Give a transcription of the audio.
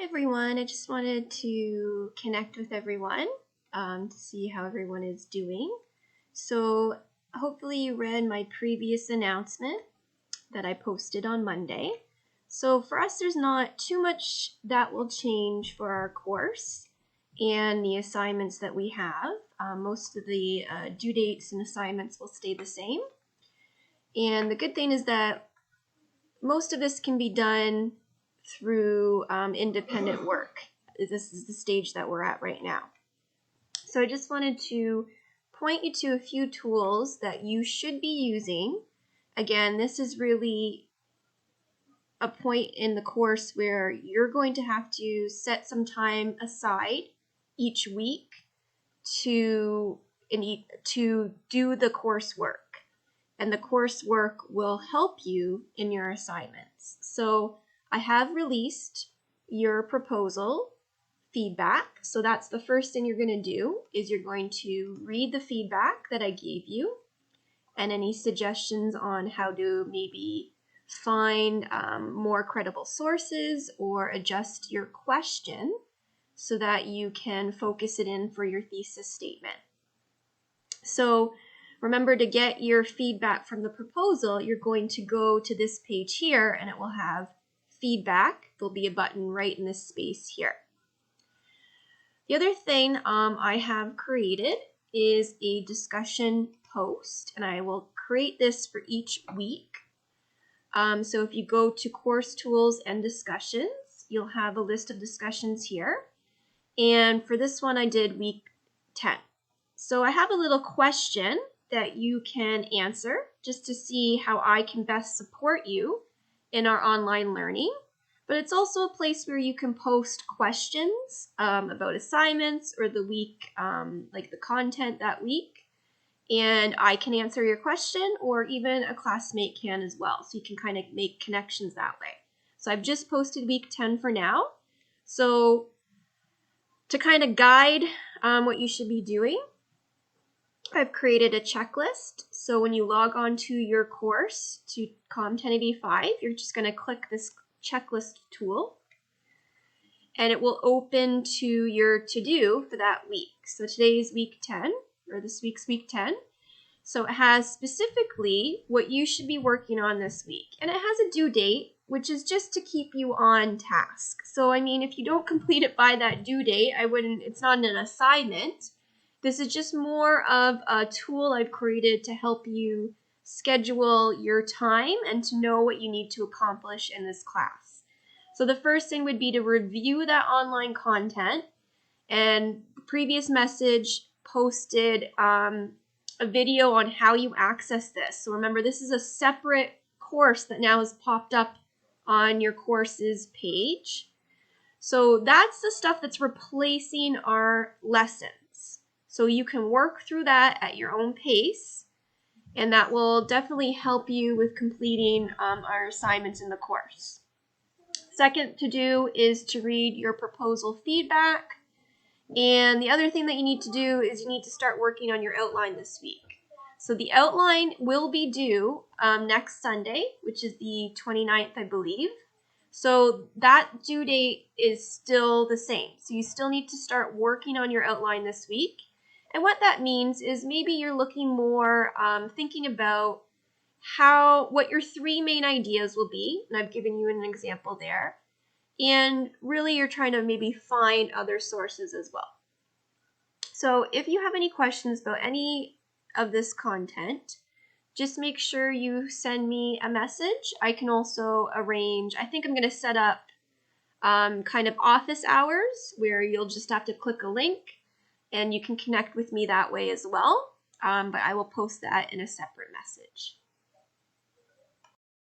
Hi everyone, I just wanted to connect with everyone to see how everyone is doing. So hopefully you read my previous announcement that I posted on Monday. So for us, there's not too much that will change for our course and the assignments that we have. Most of the due dates and assignments will stay the same. And the good thing is that most of this can be done through independent work. This is the stage that we're at right now. So I just wanted to point you to a few tools that you should be using. Again, this is really a point in the course where you're going to have to set some time aside each week to do the coursework. And the coursework will help you in your assignments. So I have released your proposal feedback. So that's the first thing you're going to do is you're going to read the feedback that I gave you and any suggestions on how to maybe find more credible sources or adjust your question so that you can focus it in for your thesis statement. So remember, to get your feedback from the proposal, you're going to go to this page here and it will have feedback. There'll be a button right in this space here. The other thing I have created is a discussion post, and I will create this for each week. So if you go to Course Tools and Discussions, you'll have a list of discussions here. And for this one, I did week 10. So I have a little question that you can answer just to see how I can best support you in our online learning. But it's also a place where you can post questions about assignments or the week, like the content that week. And I can answer your question, or even a classmate can as well. So you can kind of make connections that way. So I've just posted week 10 for now. So to kind of guide what you should be doing, I've created a checklist. So when you log on to your course to COMM 1085, you're just going to click this checklist tool and it will open to your to-do for that week. So today's week 10, or this week's week 10. So it has specifically what you should be working on this week. And it has a due date, which is just to keep you on task. So I mean, if you don't complete it by that due date, it's not an assignment. This is just more of a tool I've created to help you schedule your time and to know what you need to accomplish in this class. So the first thing would be to review that online content. And previous message posted a video on how you access this. So remember, this is a separate course that now has popped up on your courses page. So that's the stuff that's replacing our lessons. So you can work through that at your own pace, and that will definitely help you with completing our assignments in the course. Second to do is to read your proposal feedback. And the other thing that you need to do is you need to start working on your outline this week. So the outline will be due next Sunday, which is the 29th, I believe. So that due date is still the same. So you still need to start working on your outline this week. And what that means is maybe you're looking more, thinking about what your three main ideas will be. And I've given you an example there. And really you're trying to maybe find other sources as well. So if you have any questions about any of this content, just make sure you send me a message. I can also arrange, I think I'm going to set up kind of office hours where you'll just have to click a link and you can connect with me that way as well. But I will post that in a separate message.